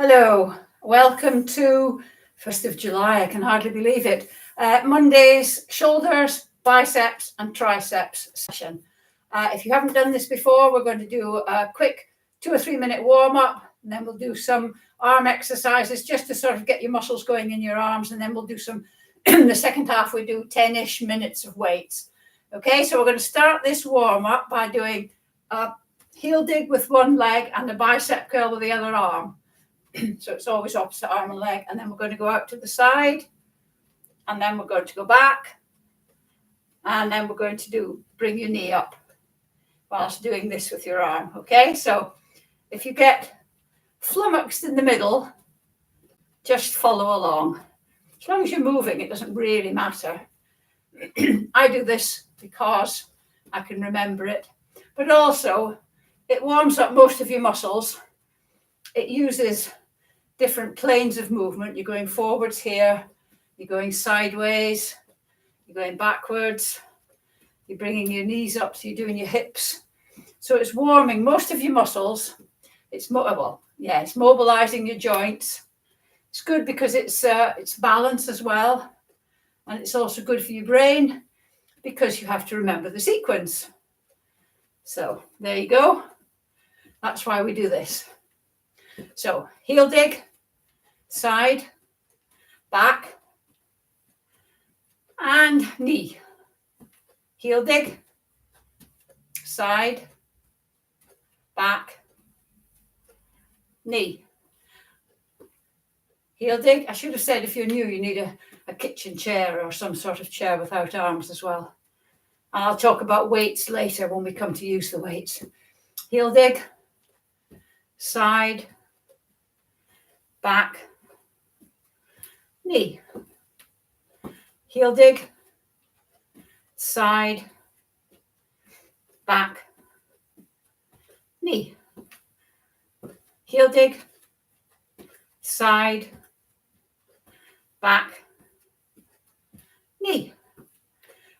Hello, welcome to 1st of July. I can hardly believe it. Monday's shoulders, biceps and triceps session. If you haven't done this before, we're going to do a quick 2 or 3 minute warm up, and then we'll do some arm exercises just to sort of get your muscles going in your arms, and then we'll do some, in the second half, we do 10-ish minutes of weights. Okay, so we're going to start this warm up by doing a heel dig with one leg and a bicep curl with the other arm. So it's always opposite arm and leg. And then we're going to go out to the side. And then we're going to go back. And then we're going to bring your knee up whilst doing this with your arm. Okay, so if you get flummoxed in the middle, just follow along. As long as you're moving, it doesn't really matter. I do this because I can remember it. But also, it warms up most of your muscles. It uses different planes of movement. You're going forwards here, you're going sideways, you're going backwards, you're bringing your knees up, so you're doing your hips. So it's warming most of your muscles. It's mobilizing your joints. It's good because it's balance as well. And it's also good for your brain because you have to remember the sequence. So there you go. That's why we do this. So heel dig, side, back, and knee. Heel dig, side, back, knee. Heel dig. I should have said if you're new, you need a kitchen chair or some sort of chair without arms as well. And I'll talk about weights later when we come to use the weights. Heel dig, side, back, knee. Heel dig, side, back, knee. Heel dig, side, back, knee.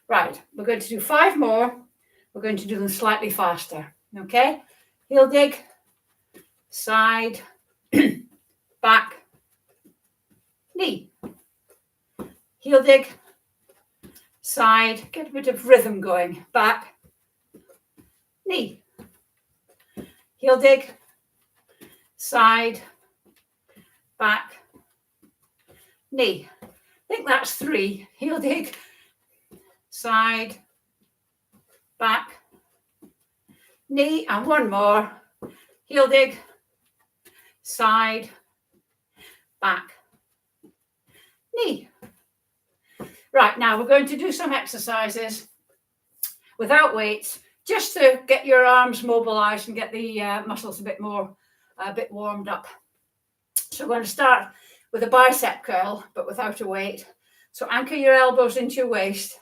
Right, we're going to do 5 more. We're going to do them slightly faster. Okay? Heel dig, side, back, knee. Heel dig, side, get a bit of rhythm going, back, knee. Heel dig, side, back, knee. I think that's 3. Heel dig, side, back, knee, and 1 more. Heel dig, side, back, knee. Right, now we're going to do some exercises without weights, just to get your arms mobilized and get the muscles a bit warmed up. So we're going to start with a bicep curl, but without a weight. So anchor your elbows into your waist,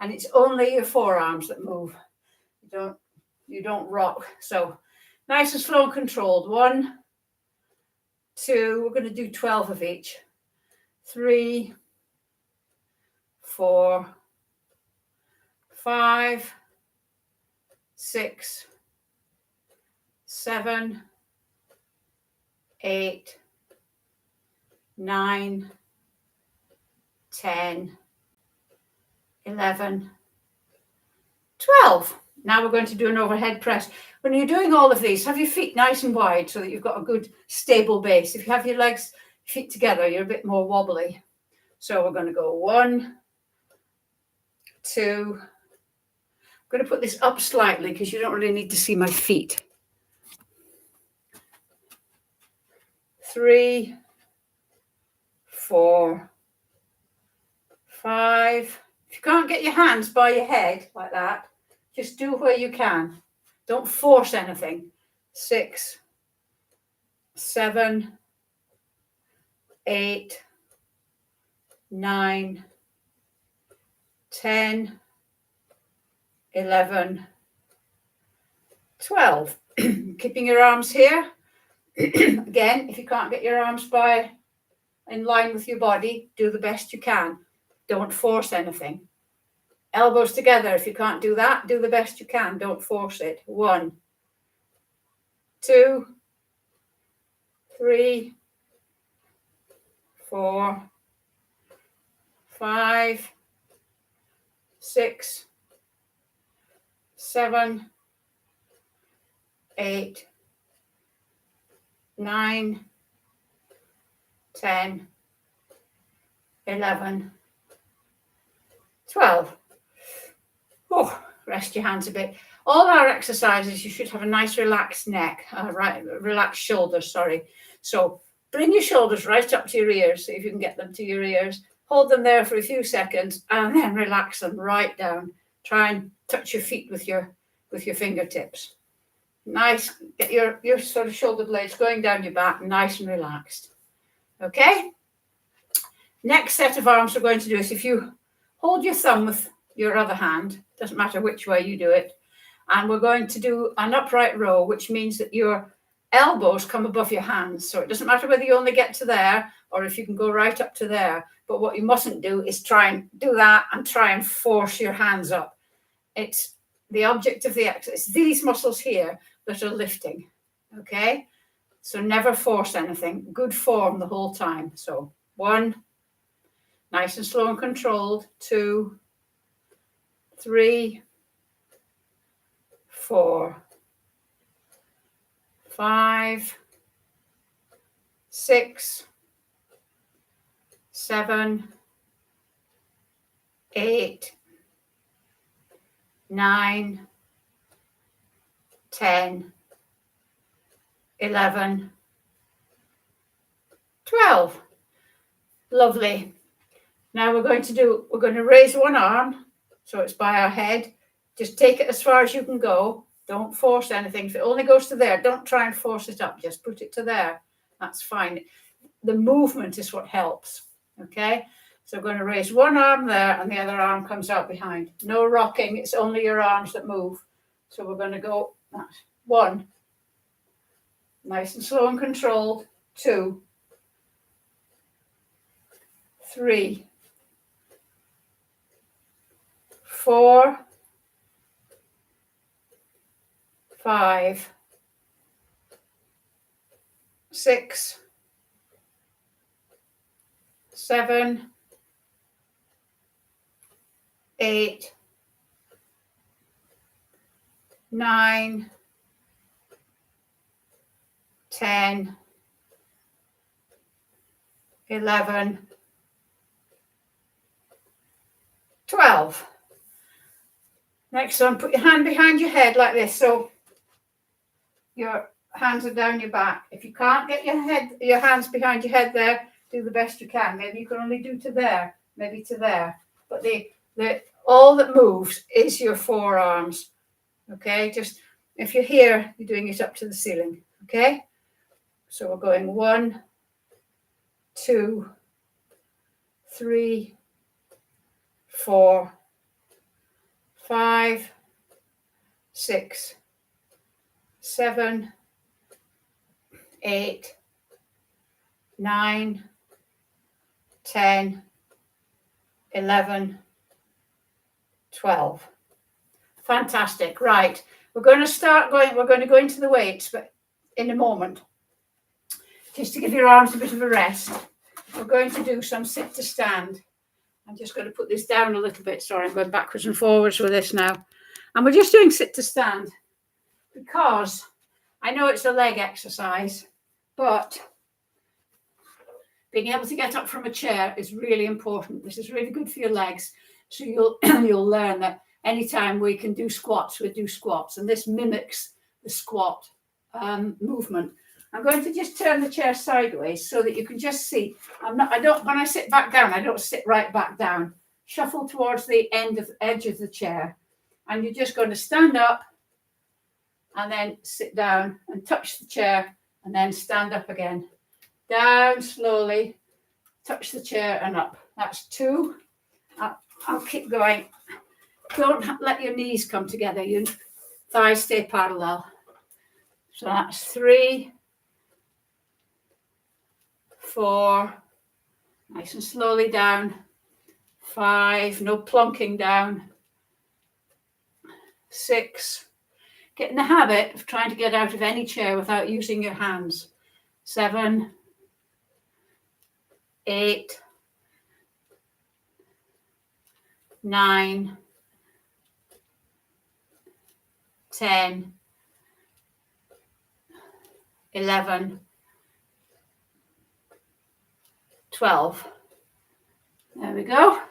and it's only your forearms that move. You don't rock. So nice and slow and controlled. 1, 2, we're going to do 12 of each. 3, 4, 5, 6, 7, 8, 9, 10, 11, 12. Now we're going to do an overhead press. When you're doing all of these, have your feet nice and wide so that you've got a good stable base. If you have your feet together, you're a bit more wobbly. So we're going to go 1, 2. I'm going to put this up slightly because you don't really need to see my feet. 3, 4, 5. If you can't get your hands by your head like that, just do where you can. Don't force anything. 6, 7, 8, 9, 10, 11, 12. Keeping your arms here. Again, if you can't get your arms in line with your body, do the best you can. Don't force anything. Elbows together. If you can't do that, do the best you can. Don't force it. 1, 2, 3, 4, 5, 6, 7, 8, 9, 10, 11, 12. Oh, rest your hands a bit. All our exercises, you should have a nice relaxed neck, relaxed shoulders, sorry. So bring your shoulders right up to your ears, see if you can get them to your ears. Hold them there for a few seconds and then relax them right down. Try and touch your feet with your fingertips. Nice, get your sort of shoulder blades going down your back, nice and relaxed. Okay? Next set of arms we're going to do is if you hold your thumb with your other hand, doesn't matter which way you do it, and we're going to do an upright row, which means that your elbows come above your hands. So it doesn't matter whether you only get to there or if you can go right up to there. But what you mustn't do is try and do that and try and force your hands up. It's the object of the exercise. It's these muscles here that are lifting. Okay? So never force anything. Good form the whole time. So 1, nice and slow and controlled. 2, 3, 4, 5, 6, 7, 8, 9, 10, 11, 12. Lovely. Now we're going to raise one arm, so it's by our head. Just take it as far as you can go. Don't force anything. If it only goes to there, don't try and force it up. Just put it to there. That's fine. The movement is what helps. Okay? So we're going to raise one arm there and the other arm comes out behind. No rocking. It's only your arms that move. So we're going to go 1. Nice and slow and controlled. 2, 3, 4, 5, 6, 7, 8, 9, 10, 11, 12. Next one, put your hand behind your head like this. So your hands are down your back. If you can't get your hands behind your head there, do the best you can. Maybe you can only do to there, maybe to there. But all that moves is your forearms. Okay, just if you're here, you're doing it up to the ceiling. Okay, so we're going 1, 2, 3, 4, 5, 6, 7, 8, 9, 10, 11, 12. Fantastic. Right. We're going to go into the weights, but in a moment. Just to give your arms a bit of a rest. We're going to do some sit to stand. I'm just going to put this down a little bit. Sorry, I'm going backwards and forwards with this now. And we're just doing sit to stand because I know it's a leg exercise, but being able to get up from a chair is really important. This is really good for your legs. So you'll learn that anytime we can do squats, we do squats. And this mimics the squat movement. I'm going to just turn the chair sideways so that you can just see. When I sit back down, I don't sit right back down. Shuffle towards the edge of the chair. And you're just going to stand up and then sit down and touch the chair and then stand up again. Down slowly, touch the chair and up. That's 2. I'll keep going. Don't let your knees come together. Your thighs stay parallel. So that's 3, 4, nice and slowly down. 5, no plonking down. 6, get in the habit of trying to get out of any chair without using your hands. 7, 8, 9, 10, 11, 12. There we go.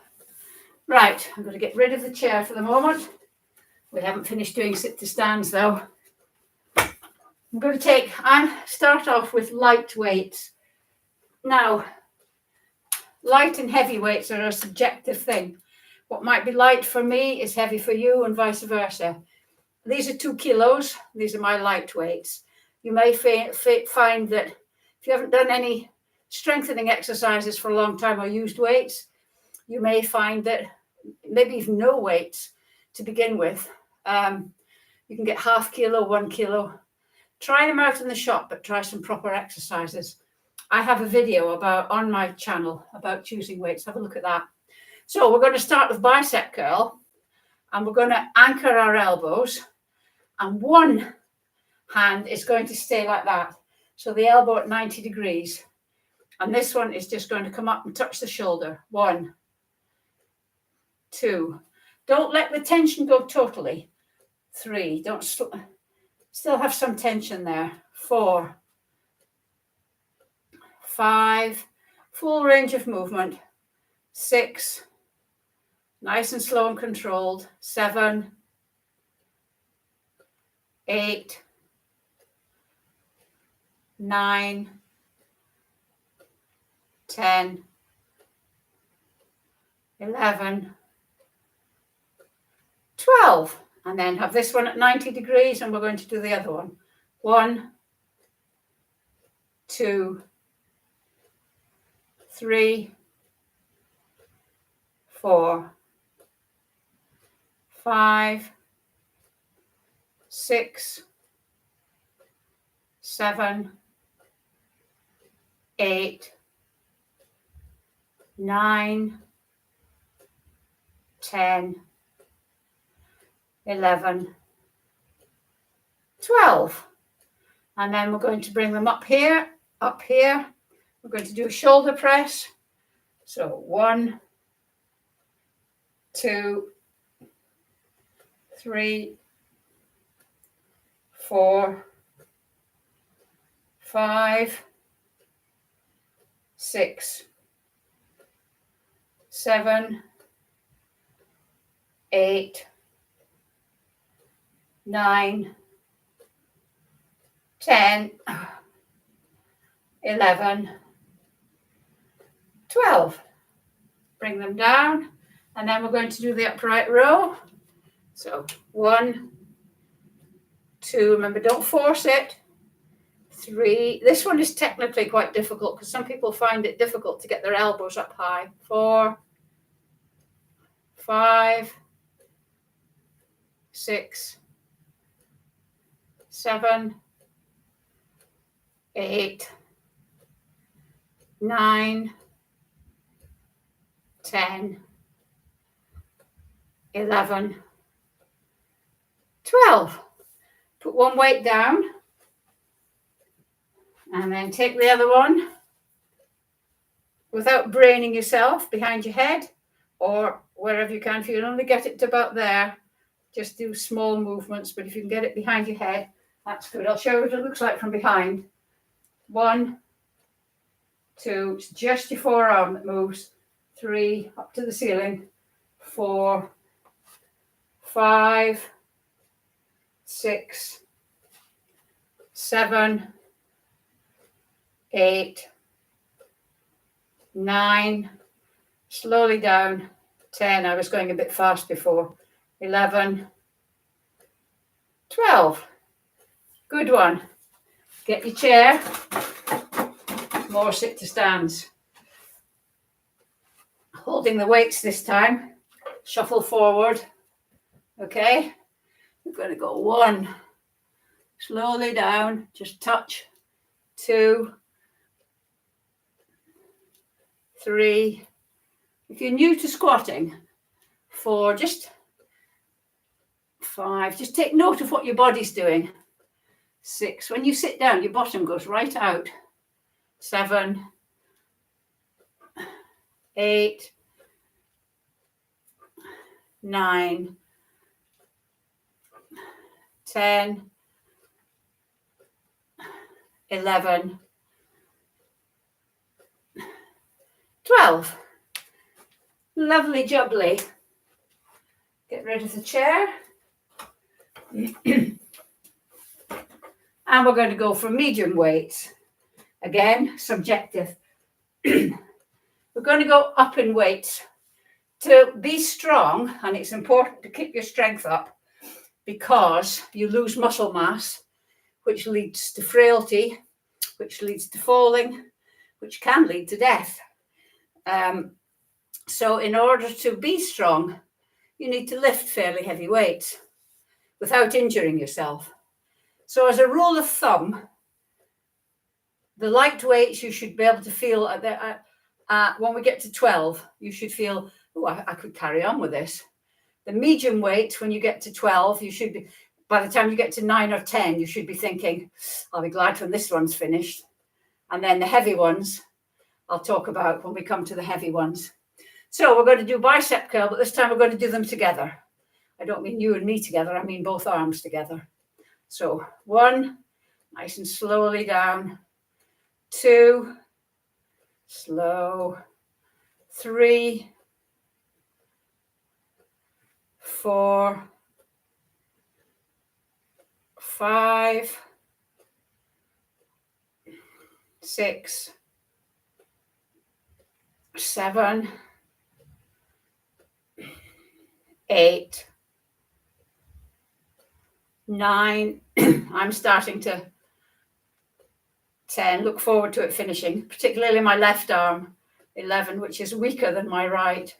Right, I'm going to get rid of the chair for the moment. We haven't finished doing sit to stands though. I'm going to start off with light weights. Now, light and heavy weights are a subjective thing. What might be light for me is heavy for you and vice versa. These are 2 kilos. These are my light weights. You may find that if you haven't done any strengthening exercises for a long time or used weights, you may find that maybe even no weights to begin with. You can get ½ kilo, 1 kilo. Try them out in the shop, but try some proper exercises. I have a video on my channel about choosing weights. Have a look at that. So we're going to start with bicep curl, and we're going to anchor our elbows, and one hand is going to stay like that. So the elbow at 90 degrees. And this one is just going to come up and touch the shoulder. 1, 2. Don't let the tension go totally. 3. Don't still have some tension there. 4, 5. Full range of movement. 6. Nice and slow and controlled. 7, 8, 9, 10, 11, 12. And then have this one at 90 degrees, and we're going to do the other one. 1, 2, 3, 4, 5, 6, 7, 8, 9, 10, 11, 12. And then we're going to bring them up here, up here. We're going to do a shoulder press. So 1, 2, 3, 4, 5, 6, 7, 8, 9, 10, 11, 12. Bring them down, and then we're going to do the upright row. So 1, 2, remember, don't force it. 3, this one is technically quite difficult because some people find it difficult to get their elbows up high. 4, 5, 6, 7, 8, 9, 10, 11, 12. Put one weight down, and then take the other one without braining yourself behind your head or wherever you can. If you can only get it to about there, just do small movements, but if you can get it behind your head, that's good. I'll show you what it looks like from behind. 1, 2, it's just your forearm that moves. 3, up to the ceiling. 4, 5, 6, 7, 8, 9, slowly down. 10, I was going a bit fast before. 11, 12. Good one. Get your chair. More sit to stands. Holding the weights this time. Shuffle forward. Okay. We're going to go 1. Slowly down. Just touch. 2, 3. If you're new to squatting, 4, just 5. Just take note of what your body's doing. 6. When you sit down, your bottom goes right out. 7, 8, 9, 10, 11, 12. Lovely jubbly. Get rid of the chair. And we're going to go for medium weights. Again, subjective. We're going to go up in weights. To be strong, and it's important to keep your strength up because you lose muscle mass, which leads to frailty, which leads to falling, which can lead to death. So in order to be strong, you need to lift fairly heavy weights without injuring yourself. So as a rule of thumb, the light weights you should be able to feel when we get to 12, you should feel, oh, I could carry on with this. The medium weights, when you get to 12, you should be, by the time you get to 9 or 10, you should be thinking, I'll be glad when this one's finished. And then the heavy ones, I'll talk about when we come to the heavy ones. So we're going to do bicep curl, but this time we're going to do them together. I don't mean you and me together, I mean both arms together. So 1, nice and slowly down. 2, slow. 3, 4, 5, 6, 7, 8, 9. I'm starting to 10. Look forward to it finishing, particularly my left arm. 11, which is weaker than my right.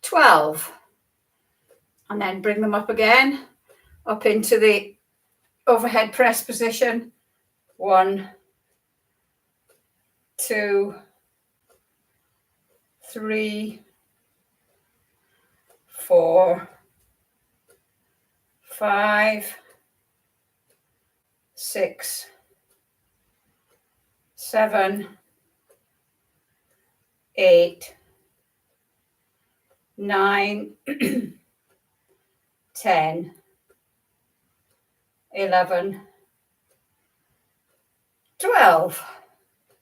12. And then bring them up again, up into the overhead press position. 1, 2, 3, 4, 5, 6, 7, 8, 9, 10, 11, 12.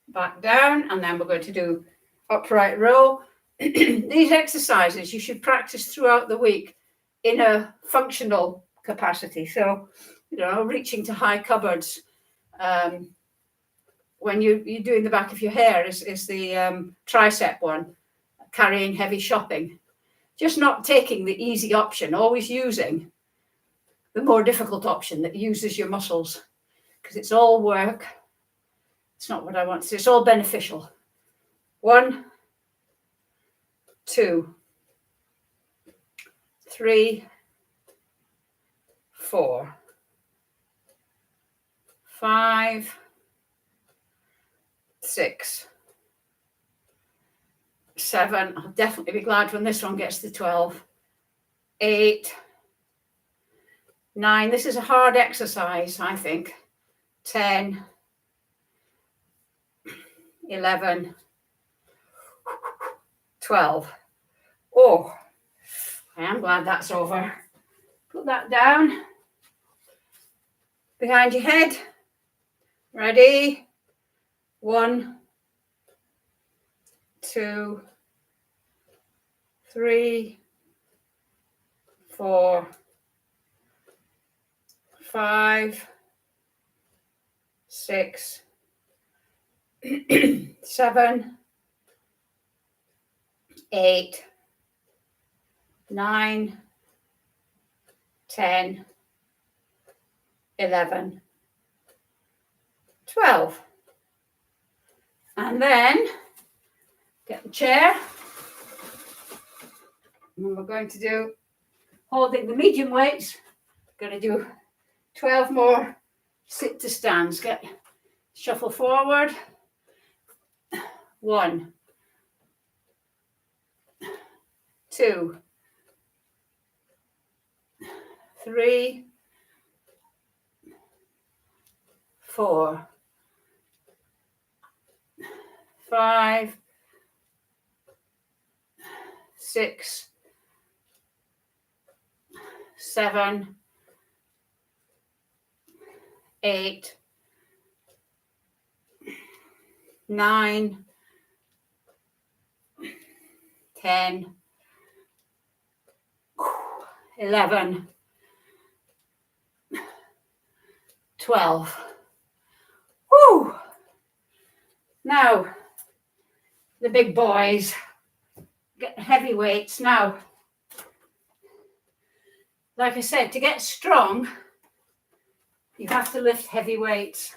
Back down, and then we're going to do upright row. These exercises you should practice throughout the week in a functional capacity. So, reaching to high cupboards. When you're doing the back of your hair is the tricep one, carrying heavy shopping. Just not taking the easy option, always using the more difficult option that uses your muscles, because it's all work. It's not what I want to say. It's all beneficial. 1, 2, 3, 4, 5, 6, 7. I'll definitely be glad when this one gets to 12. 8, 9. This is a hard exercise, I think. 10, 11, 12. Oh, I am glad that's over. Put that down behind your head. Ready? 1, 2, 3, 4, 5, 6, 7, 8, 9, 10, 11, 12. And then get the chair. And we're going to do, holding the medium weights, going to do 12 more sit to stands. Shuffle forward. 1, 2, 3, 4, 5, 6, 7, 8, 9, 10, 11, 12. Woo! Now, the big boys get heavy weights. Now, like I said, to get strong, you have to lift heavy weights.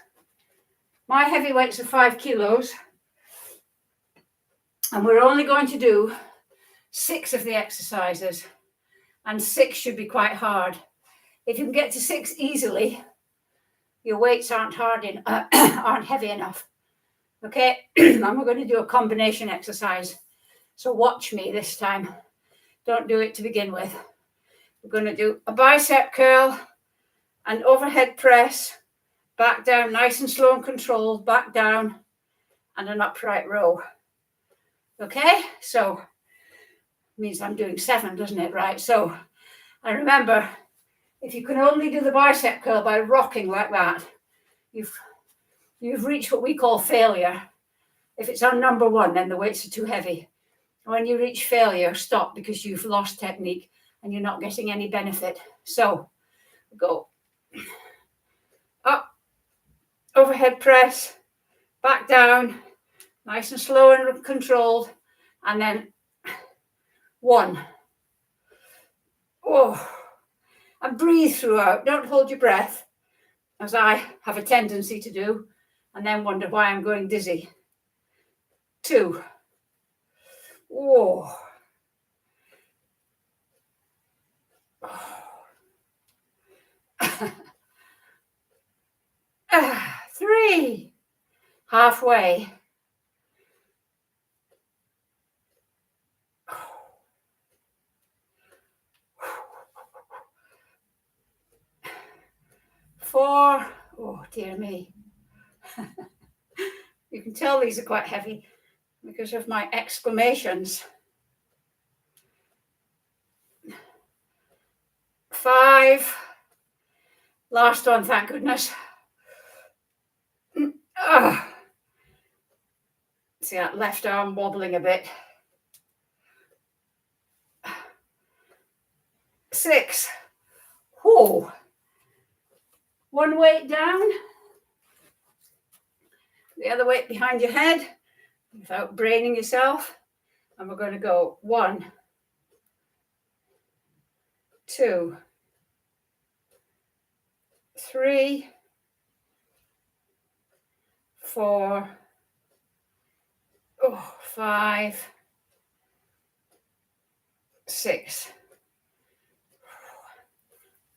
My heavy weights are 5 kilos, and we're only going to do 6 of the exercises, and 6 should be quite hard. If you can get to 6 easily, your weights aren't heavy enough. Okay, and we're going to do a combination exercise. So watch me this time. Don't do it to begin with. We're going to do a bicep curl, an overhead press, back down, nice and slow and controlled, back down, and an upright row. Okay, so means I'm doing 7, doesn't it? Right, so, and remember, if you can only do the bicep curl by rocking like that, you've reached what we call failure. If it's on number 1, then the weights are too heavy. When you reach failure, stop, because you've lost technique and you're not getting any benefit. So go up, overhead press, back down, nice and slow and controlled, and then 1. Oh, and breathe throughout. Don't hold your breath, as I have a tendency to do, and then wonder why I'm going dizzy. 2. Oh. 3. Halfway. 4. Oh, dear me. You can tell these are quite heavy because of my exclamations. 5. Last one, thank goodness. See that left arm wobbling a bit. 6. Whoa. 1 weight down. The other weight behind your head without braining yourself. And we're going to go 1, 2, 3, 4, 5, 6.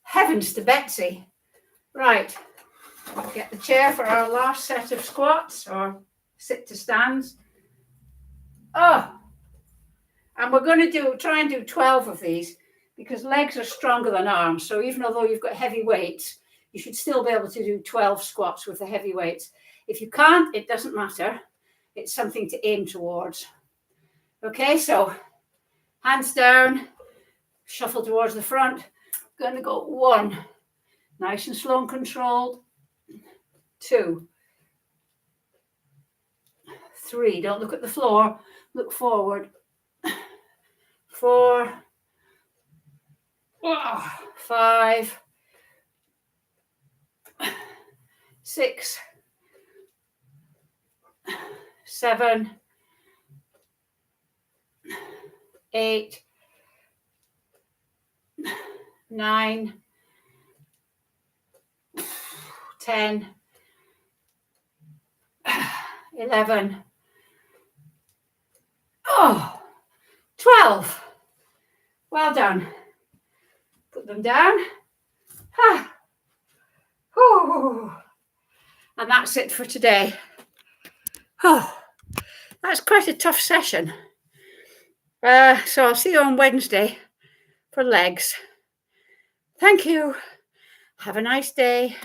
Heavens to Betsy. Right, get the chair for our last set of squats or sit to stands. And we're going to try and do 12 of these, because legs are stronger than arms. So even although you've got heavy weights, you should still be able to do 12 squats with the heavy weights. If you can't, it doesn't matter. It's something to aim towards. Okay, so hands down, shuffle towards the front. Going to go 1, nice and slow and controlled. 2, 3, don't look at the floor, look forward. 4, 5, 6, 7, 8, 9, 10, 11, 12. Well done. Put them down. And that's it for today. That's quite a tough session. So I'll see you on Wednesday for legs. Thank you. Have a nice day.